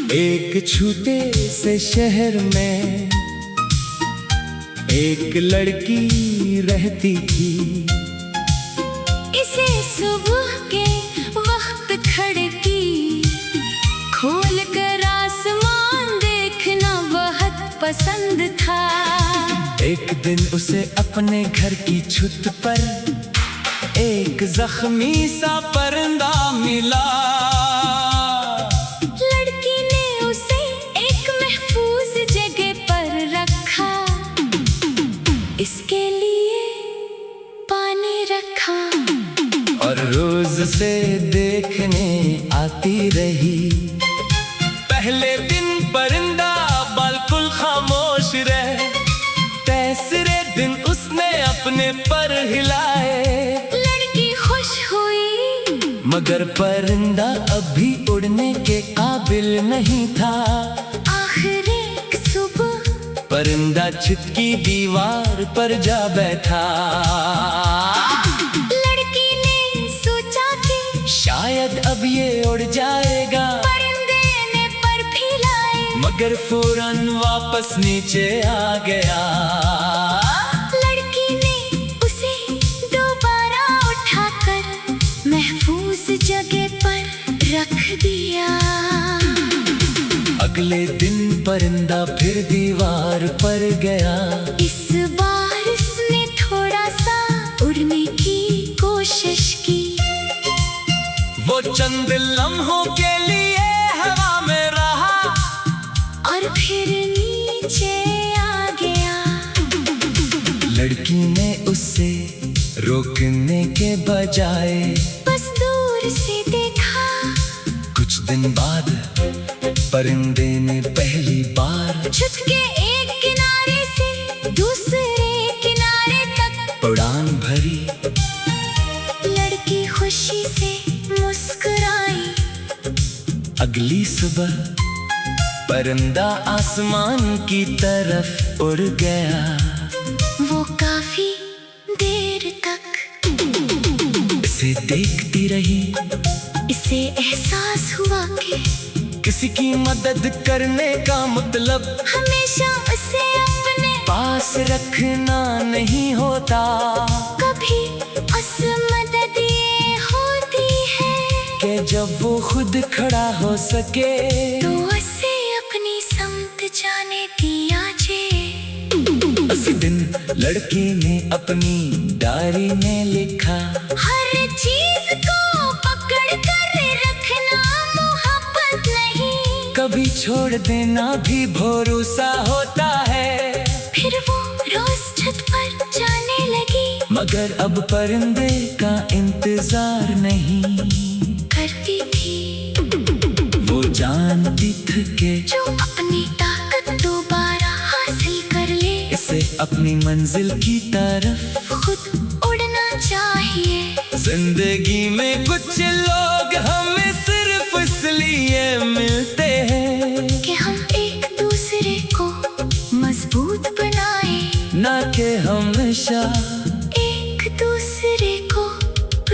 एक छूटे से शहर में एक लड़की रहती थी। इसे सुबह के वक्त खिड़की खोल कर आसमान देखना बहुत पसंद था। एक दिन उसे अपने घर की छत पर एक जख्मी सा परिंदा मिला। लड़की ने उसे एक महफूज जगह पर रखा, इसके लिए पानी रखा और रोज से देखने आती रही। पहले दिन परिंदा बिल्कुल खामोश रहे, तीसरे दिन उसने अपने पर हिलाए। लड़की खुश हुई मगर परिंदा अभी उड़ने के काबिल नहीं था। आखिर एक सुबह परिंदा छत की दीवार पर जा बैठा। लड़की ने सोचा कि शायद अब ये उड़ जाएगा, परिंदे ने पर फैलाए मगर फौरन वापस नीचे आ गया। लड़की ने उसे दोबारा उठाकर महफूज जगह पर रख दिया। अगले दिन परिंदा फिर दीवार पर गया। इस बार उसने थोड़ा सा उड़ने की कोशिश की। वो चंद लम्हों के लिए हवा में रहा और फिर नीचे आ गया। लड़की ने उसे रोकने के बजाय बस दूर से देखा। कुछ दिन बाद परिंदे ने पहली बार छत के एक किनारे से दूसरे किनारे तक उड़ान भरी। लड़की खुशी से मुस्कुराई। अगली सुबह परिंदा आसमान की तरफ उड़ गया। वो काफी देर तक इसे देखती रही। इसे एहसास हुआ कि किसी की मदद करने का मतलब हमेशा उसे अपने पास रखना नहीं होता। कभी उस मदद ये होती है कि जब वो खुद खड़ा हो सके तो उसे अपनी समत जाने दिया जे। उसी दिन लड़की ने अपनी डायरी में लिखा, हर चीज को पकड़ कर रखना मोहब्बत नहीं, कभी छोड़ देना भी भरोसा होता है। फिर वो रोज छत पर जाने लगी, मगर अब परिंदे का इंतजार नहीं करती थी। वो जानती थी कि जो अपनी ताकत दोबारा हासिल कर ले, इसे अपनी मंजिल की तरफ खुद उड़ना चाहिए। जिंदगी में कुछ लोग हमें सिर्फ इसलिए मिलते हैं कि हम एक दूसरे को मजबूत बनाए, ना कि हमेशा एक दूसरे को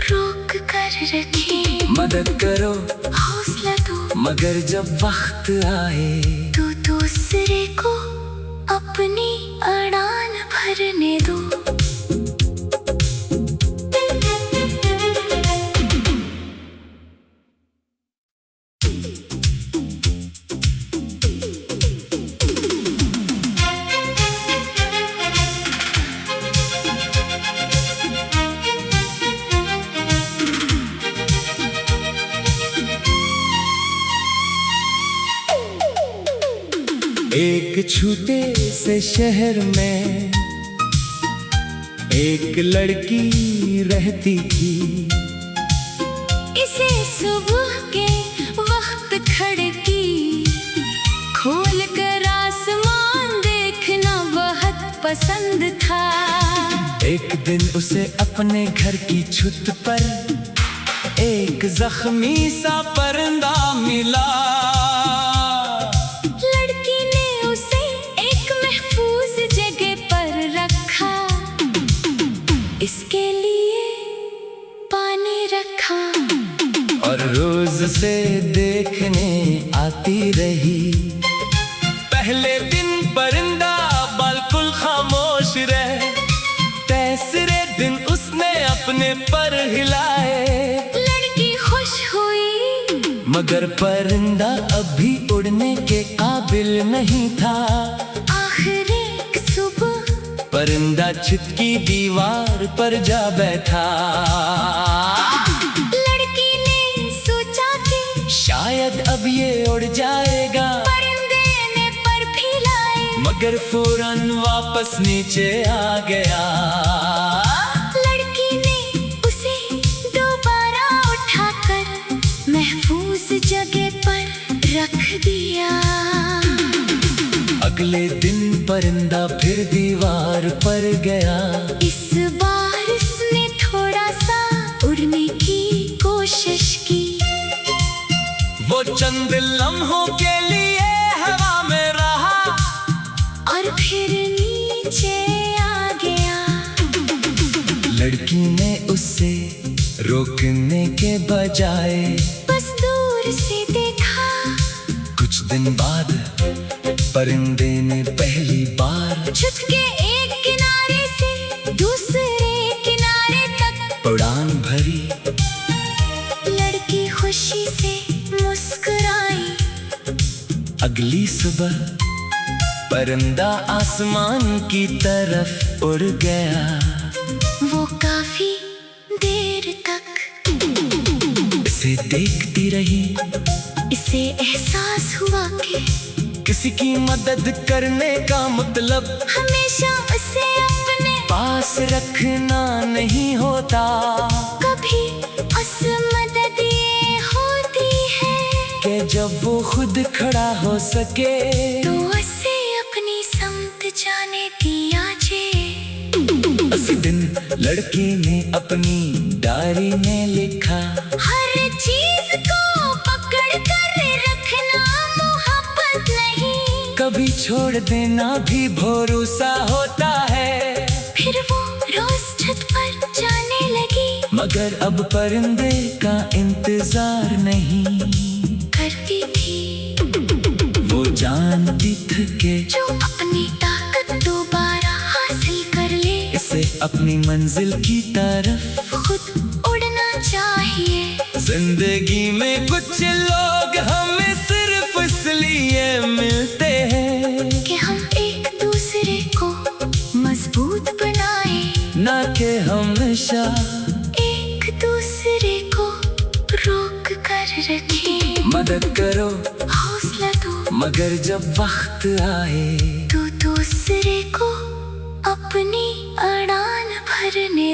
रोक कर रखें। मदद करो हौसला दो, मगर जब वक्त आए तो दूसरे को अपनी अड़ान भरने दो। एक छूटे से शहर में एक लड़की रहती थी। इसे सुबह के वक्त खिड़की खोल कर आसमान देखना बहुत पसंद था। एक दिन उसे अपने घर की छत पर एक जख्मी सा परिंदा मिला। लड़की ने उसे एक महफूज जगह पर रखा, इसके लिए पानी रखा और हर रोज से देखने आती रही। पहले दिन परिंदा बिल्कुल खामोश रहे, तीसरे दिन उसने अपने पर हिलाए। लड़की खुश हुई मगर परिंदा अभी उड़ने के काबिल नहीं था। आखिर एक सुबह परिंदा छत की दीवार पर जा बैठा। लड़की ने सोचा कि शायद अब ये उड़ जाएगा, परिंदे ने पर फैलाए, मगर फौरन वापस नीचे आ गया। लड़की ने उसे दोबारा उठाकर महफूज जगह पर रख दिया। अगले दिन परिंदा फिर दीवार पर गया। इस बार इसने थोड़ा सा उड़ने की कोशिश की। वो चंद लम्हों के लिए हवा में रहा और फिर नीचे आ गया। लड़की ने उससे रोकने के बजाय बस दूर से देखा। कुछ दिन बाद परिंदे ने पहली बार छत के एक किनारे से दूसरे किनारे तक उड़ान भरी। लड़की खुशी से मुस्कुराई। अगली सुबह परिंदा आसमान की तरफ उड़ गया। वो काफी देर तक इसे देखती रही। इसे एहसास हुआ कि किसी की मदद करने का मतलब हमेशा उसे अपने पास रखना नहीं होता। कभी उस मदद ये होती है कि जब वो खुद खड़ा हो सके तो उसे अपनी समत जाने दिया जे। उसी दिन लड़की ने अपनी डायरी में लिखा, हर चीज को पकड़ कर रखना मोहब्बत नहीं, कभी छोड़ देना भी भरोसा होता है। फिर वो रोज छत पर जाने लगी, मगर अब परिंदे का इंतजार नहीं करती थी। वो जानती थी कि जो अपनी ताकत दोबारा हासिल कर ले, इसे अपनी मंजिल की तरफ खुद उड़ना चाहिए। जिंदगी में कुछ लोग हमें सिर्फ इसलिए मिलते हैं कि हम एक दूसरे को मजबूत बनाए, ना कि हमेशा एक दूसरे को रोक कर रखें। मदद करो, हौसला दो, मगर जब वक्त आए तो दूसरे को अपनी उड़ान भरने